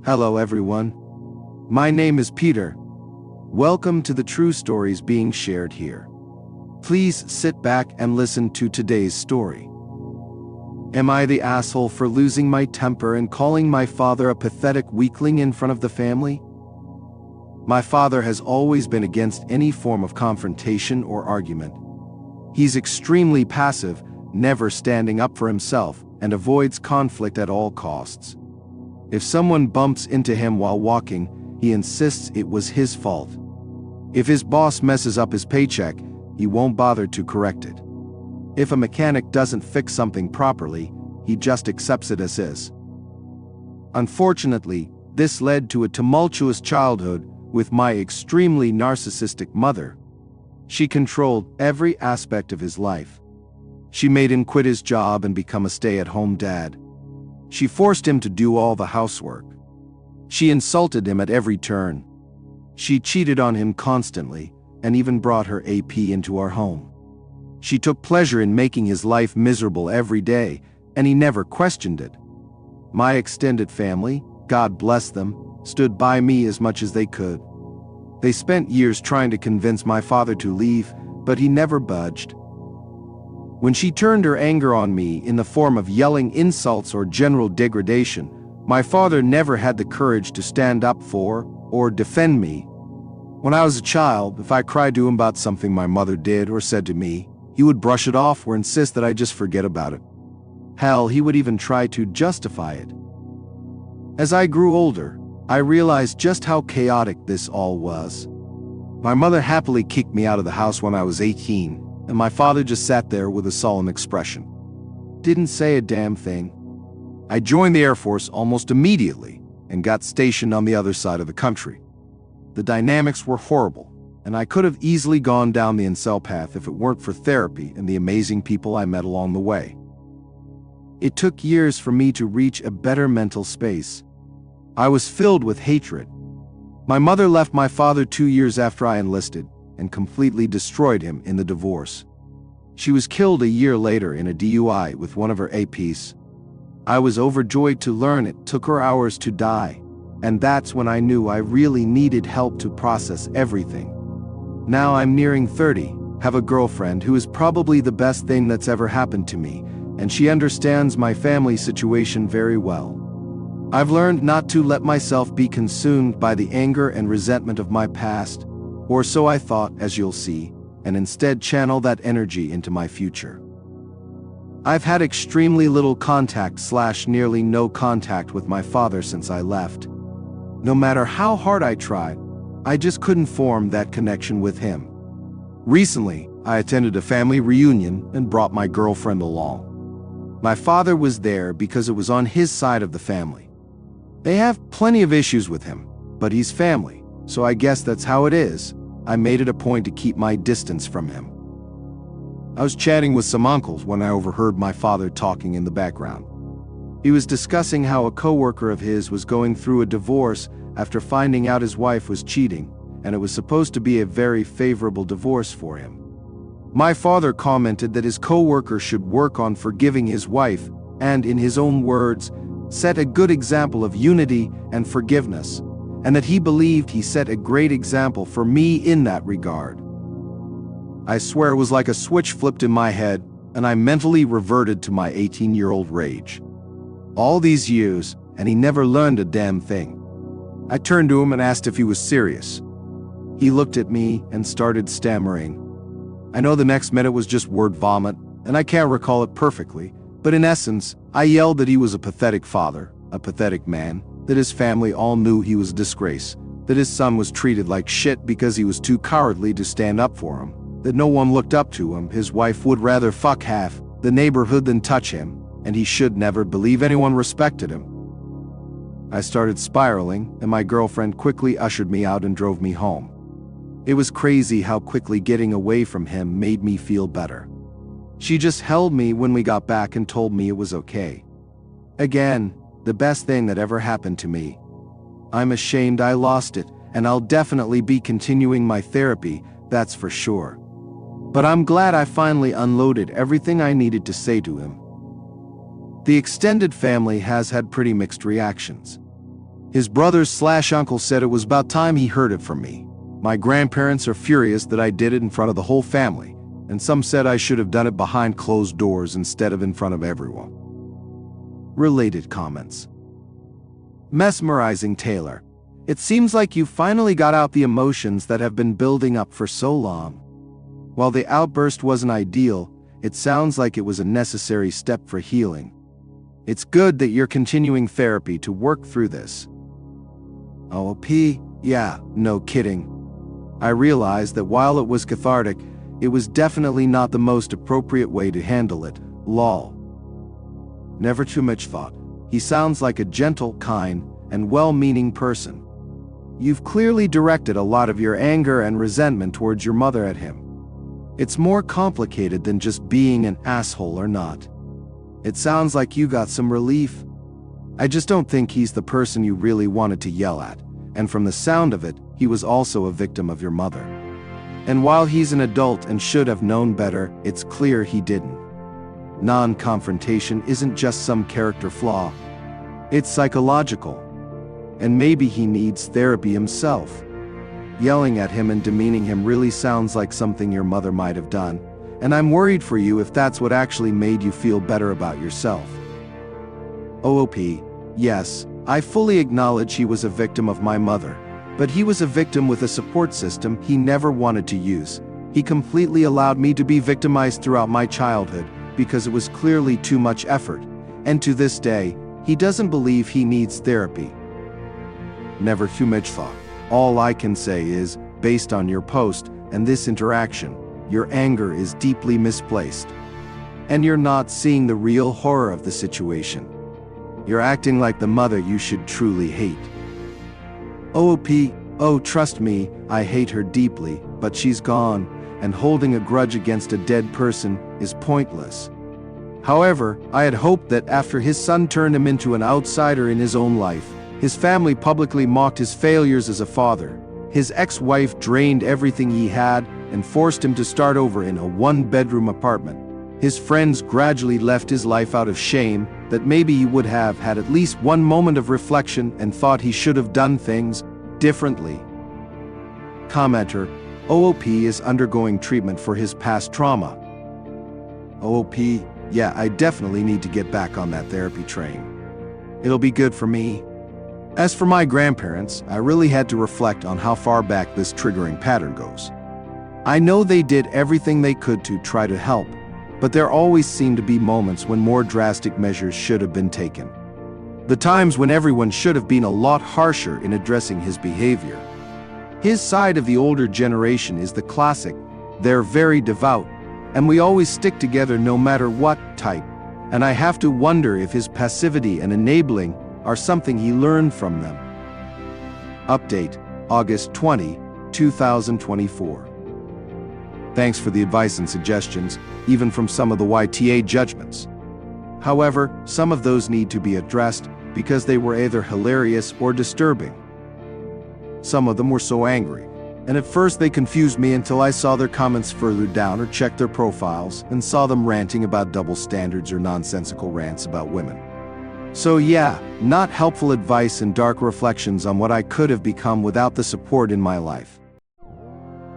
Hello everyone. My name is Peter. Welcome to the true stories being shared here. Please sit back and listen to today's story. Am I the asshole for losing my temper and calling my father a pathetic weakling in front of the family? My father has always been against any form of confrontation or argument. He's extremely passive, never standing up for himself, and avoids conflict at all costs. If someone bumps into him while walking, he insists it was his fault. If his boss messes up his paycheck, he won't bother to correct it. If a mechanic doesn't fix something properly, he just accepts it as is. Unfortunately, this led to a tumultuous childhood with my extremely narcissistic mother. She controlled every aspect of his life. She made him quit his job and become a stay-at-home dad. She forced him to do all the housework. She insulted him at every turn. She cheated on him constantly, and even brought her AP into our home. She took pleasure in making his life miserable every day, and he never questioned it. My extended family, God bless them, stood by me as much as they could. They spent years trying to convince my father to leave, but he never budged. When she turned her anger on me in the form of yelling insults or general degradation, my father never had the courage to stand up for or defend me. When I was a child, if I cried to him about something my mother did or said to me, he would brush it off or insist that I just forget about it. Hell, he would even try to justify it. As I grew older, I realized just how chaotic this all was. My mother happily kicked me out of the house when I was 18, and my father just sat there with a solemn expression. Didn't say a damn thing. I joined the Air Force almost immediately and got stationed on the other side of the country. The dynamics were horrible, and I could have easily gone down the incel path if it weren't for therapy and the amazing people I met along the way. It took years for me to reach a better mental space. I was filled with hatred. My mother left my father 2 years after I enlisted and completely destroyed him in the divorce. She was killed a year later in a DUI with one of her APs. I was overjoyed to learn it took her hours to die, and that's when I knew I really needed help to process everything. Now I'm nearing 30, have a girlfriend who is probably the best thing that's ever happened to me, and she understands my family situation very well. I've learned not to let myself be consumed by the anger and resentment of my past, or so I thought, as you'll see, and instead channel that energy into my future. I've had extremely little contact / nearly no contact with my father since I left. No matter how hard I tried, I just couldn't form that connection with him. Recently, I attended a family reunion and brought my girlfriend along. My father was there because it was on his side of the family. They have plenty of issues with him, but he's family. So I guess that's how it is. I made it a point to keep my distance from him. I was chatting with some uncles when I overheard my father talking in the background. He was discussing how a coworker of his was going through a divorce after finding out his wife was cheating, and it was supposed to be a very favorable divorce for him. My father commented that his coworker should work on forgiving his wife and, in his own words, set a good example of unity and forgiveness, and that he believed he set a great example for me in that regard. I swear it was like a switch flipped in my head, and I mentally reverted to my 18-year-old rage. All these years, and he never learned a damn thing. I turned to him and asked if he was serious. He looked at me and started stammering. I know the next minute was just word vomit, and I can't recall it perfectly, but in essence, I yelled that he was a pathetic father, a pathetic man, that his family all knew he was a disgrace, that his son was treated like shit because he was too cowardly to stand up for him, that no one looked up to him, his wife would rather fuck half the neighborhood than touch him, and he should never believe anyone respected him. I started spiraling, and my girlfriend quickly ushered me out and drove me home. It was crazy how quickly getting away from him made me feel better. She just held me when we got back and told me it was okay. Again, the best thing that ever happened to me. I'm ashamed I lost it, and I'll definitely be continuing my therapy, that's for sure. But I'm glad I finally unloaded everything I needed to say to him. The extended family has had pretty mixed reactions. His brothers/uncle said it was about time he heard it from me. My grandparents are furious that I did it in front of the whole family, and some said I should have done it behind closed doors instead of in front of everyone. Related comments. Mesmerizing Taylor. It seems like you finally got out the emotions that have been building up for so long. While the outburst wasn't ideal, it sounds like it was a necessary step for healing. It's good that you're continuing therapy to work through this. OP, yeah, no kidding. I realized that while it was cathartic, it was definitely not the most appropriate way to handle it, lol. Never too much thought. He sounds like a gentle, kind, and well-meaning person. You've clearly directed a lot of your anger and resentment towards your mother at him. It's more complicated than just being an asshole or not. It sounds like you got some relief. I just don't think he's the person you really wanted to yell at, and from the sound of it, he was also a victim of your mother. And while he's an adult and should have known better, it's clear he didn't. Non-confrontation isn't just some character flaw. It's psychological. And maybe he needs therapy himself. Yelling at him and demeaning him really sounds like something your mother might have done, and I'm worried for you if that's what actually made you feel better about yourself. OOP, yes, I fully acknowledge he was a victim of my mother, but he was a victim with a support system he never wanted to use. He completely allowed me to be victimized throughout my childhood because it was clearly too much effort, and to this day, he doesn't believe he needs therapy. Never too much thought. All I can say is, based on your post and this interaction, your anger is deeply misplaced. And you're not seeing the real horror of the situation. You're acting like the mother you should truly hate. OOP, oh trust me, I hate her deeply, but she's gone, and holding a grudge against a dead person is pointless. However, I had hoped that after his son turned him into an outsider in his own life, his family publicly mocked his failures as a father, his ex-wife drained everything he had and forced him to start over in a one-bedroom apartment. His friends gradually left his life out of shame, that maybe he would have had at least one moment of reflection and thought he should have done things differently. Commenter, OOP is undergoing treatment for his past trauma. OOP, yeah, I definitely need to get back on that therapy train. It'll be good for me. As for my grandparents, I really had to reflect on how far back this triggering pattern goes. I know they did everything they could to try to help, but there always seemed to be moments when more drastic measures should have been taken. The times when everyone should have been a lot harsher in addressing his behavior. His side of the older generation is the classic, they're very devout, and we always stick together no matter what type, and I have to wonder if his passivity and enabling are something he learned from them. Update, August 20, 2024. Thanks for the advice and suggestions, even from some of the YTA judgments. However, some of those need to be addressed because they were either hilarious or disturbing. Some of them were so angry, and at first they confused me until I saw their comments further down or checked their profiles and saw them ranting about double standards or nonsensical rants about women. So yeah, not helpful advice and dark reflections on what I could have become without the support in my life.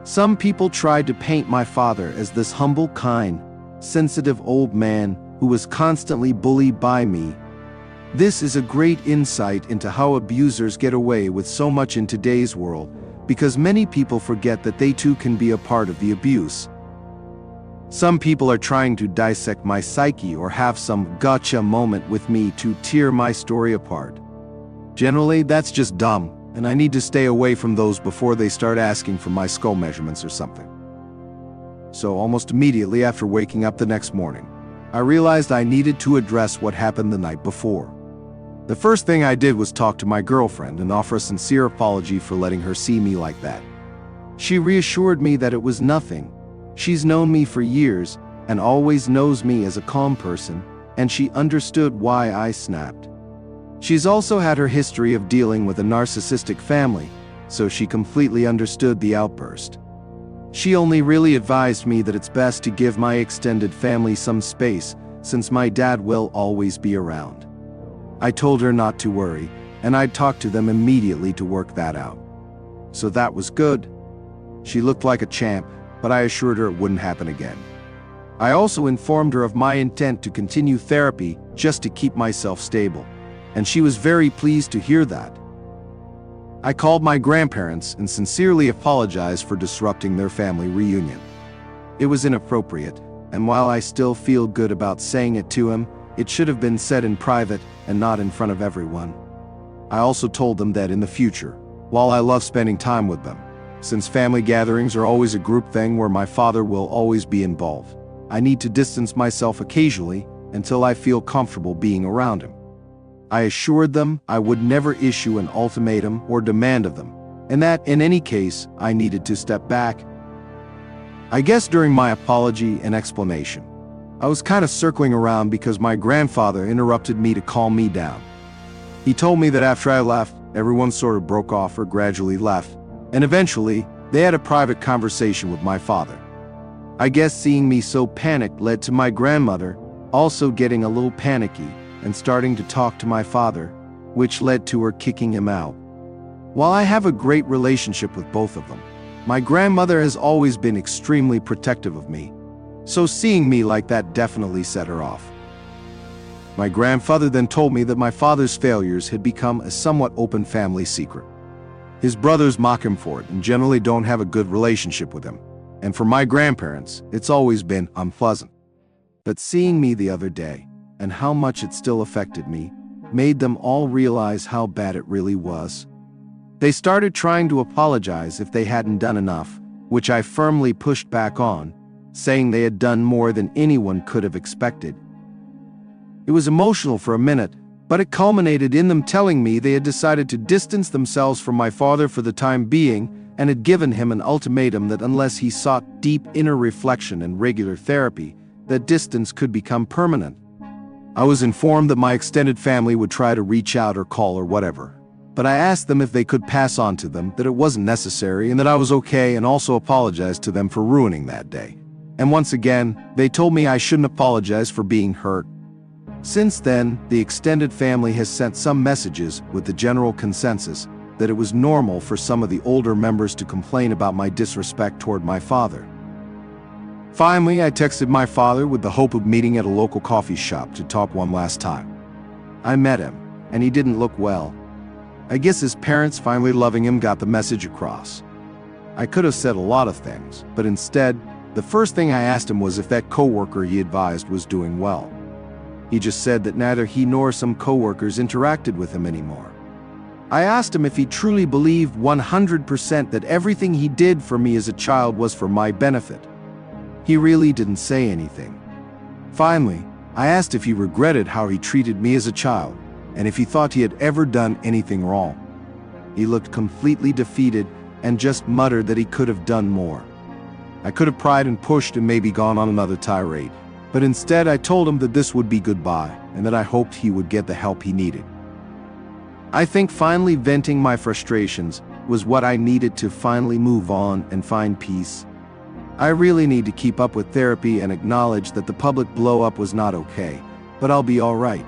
Some people tried to paint my father as this humble, kind, sensitive old man who was constantly bullied by me. This is a great insight into how abusers get away with so much in today's world, because many people forget that they too can be a part of the abuse. Some people are trying to dissect my psyche or have some gotcha moment with me to tear my story apart. Generally, that's just dumb, and I need to stay away from those before they start asking for my skull measurements or something. So almost immediately after waking up the next morning, I realized I needed to address what happened the night before. The first thing I did was talk to my girlfriend and offer a sincere apology for letting her see me like that. She reassured me that it was nothing. She's known me for years and always knows me as a calm person, and she understood why I snapped. She's also had her history of dealing with a narcissistic family, so she completely understood the outburst. She only really advised me that it's best to give my extended family some space, since my dad will always be around. I told her not to worry, and I'd talk to them immediately to work that out. So that was good. She looked like a champ, but I assured her it wouldn't happen again. I also informed her of my intent to continue therapy just to keep myself stable, and she was very pleased to hear that. I called my grandparents and sincerely apologized for disrupting their family reunion. It was inappropriate, and while I still feel good about saying it to him, it should have been said in private and not in front of everyone. I also told them that in the future, while I love spending time with them, since family gatherings are always a group thing where my father will always be involved, I need to distance myself occasionally until I feel comfortable being around him. I assured them I would never issue an ultimatum or demand of them, and that in any case I needed to step back. I guess during my apology and explanation, I was kind of circling around because my grandfather interrupted me to calm me down. He told me that after I left, everyone sort of broke off or gradually left, and eventually they had a private conversation with my father. I guess seeing me so panicked led to my grandmother also getting a little panicky and starting to talk to my father, which led to her kicking him out. While I have a great relationship with both of them, my grandmother has always been extremely protective of me, so seeing me like that definitely set her off. My grandfather then told me that my father's failures had become a somewhat open family secret. His brothers mock him for it and generally don't have a good relationship with him, and for my grandparents, it's always been unpleasant. But seeing me the other day, and how much it still affected me, made them all realize how bad it really was. They started trying to apologize if they hadn't done enough, which I firmly pushed back on, saying they had done more than anyone could have expected. It was emotional for a minute, but it culminated in them telling me they had decided to distance themselves from my father for the time being and had given him an ultimatum that unless he sought deep inner reflection and regular therapy, that distance could become permanent. I was informed that my extended family would try to reach out or call or whatever, but I asked them if they could pass on to them that it wasn't necessary and that I was okay, and also apologized to them for ruining that day. And once again, they told me I shouldn't apologize for being hurt. Since then, the extended family has sent some messages with the general consensus that it was normal for some of the older members to complain about my disrespect toward my father. Finally, I texted my father with the hope of meeting at a local coffee shop to talk one last time. I met him, and he didn't look well. I guess his parents finally loving him got the message across. I could have said a lot of things, but instead, the first thing I asked him was if that coworker he advised was doing well. He just said that neither he nor some coworkers interacted with him anymore. I asked him if he truly believed 100% that everything he did for me as a child was for my benefit. He really didn't say anything. Finally, I asked if he regretted how he treated me as a child, and if he thought he had ever done anything wrong. He looked completely defeated and just muttered that he could have done more. I could have pried and pushed and maybe gone on another tirade, but instead I told him that this would be goodbye and that I hoped he would get the help he needed. I think finally venting my frustrations was what I needed to finally move on and find peace. I really need to keep up with therapy and acknowledge that the public blow-up was not okay, but I'll be all right.